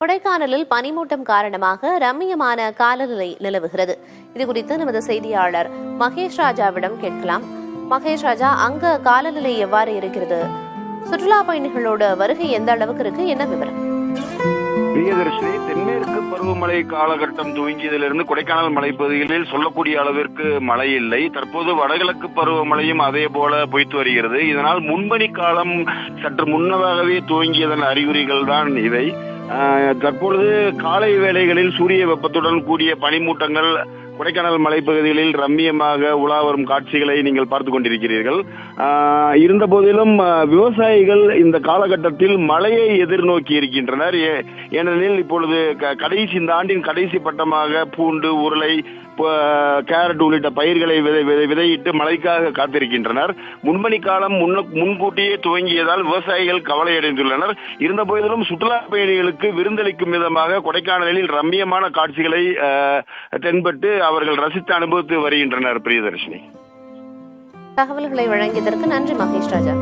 கொடைக்கானலில் பனிமூட்டம் காரணமாக ரம்மியமான காலநிலை நிலவுகிறது. இதுகுறித்து நமது செய்தியாளர் மகேஷ் ராஜாவிடம் கேட்கலாம். மகேஷ் ராஜா, அங்க காலநிலை எவ்வாறு இருக்கிறது? சுற்றுலா பயணிகளோட வருகை எந்த அளவுக்கு இருக்கு? என்ன விவரம்? பிரியதர்ஷினி, தென்மேற்கு பருவமழை காலகட்டம் துவங்கியதிலிருந்து கொடைக்கானல் மலைப்பகுதிகளில் சொல்லக்கூடிய அளவிற்கு மழை இல்லை. தற்போது வடகிழக்கு பருவமழையும் அதே போல பொய்த்து வருகிறது. இதனால் முன்பனி காலம் சற்று முன்னதாகவே துவங்கியதன் அறிகுறிகள் தான் இவை. தற்பொழுது காலை வேளைகளில் சூரிய வெப்பத்துடன் கூடிய பனிமூட்டங்கள் கொடைக்கானல் மலைப்பகுதிகளில் ரம்மியமாக உலா வரும் காட்சிகளை நீங்கள் பார்த்து கொண்டிருக்கிறீர்கள். இருந்த போதிலும் விவசாயிகள் இந்த காலகட்டத்தில் மழையை எதிர்நோக்கி இருக்கின்றனர். ஏனெனில் இப்பொழுது இந்த ஆண்டின் கடைசி பட்டமாக பூண்டு, உருளை, கேரட் உள்ளிட்ட பயிர்களை விதையிட்டு மழைக்காக காத்திருக்கின்றனர். முன்பனி காலம் முன்கூட்டியே துவங்கியதால் விவசாயிகள் கவலையடைந்துள்ளனர். இருந்த போதிலும் சுற்றுலா பயணிகளுக்கு விருந்தளிக்கும் விதமாக கொடைக்கானலில் ரம்மியமான காட்சிகளை தென்பட்டு அவர்கள் ரசித்து அனுபவித்து வருகின்றனர். பிரியதர்ஷினி, தகவல்களை வழங்கியதற்கு நன்றி மகேஷ் ராஜா.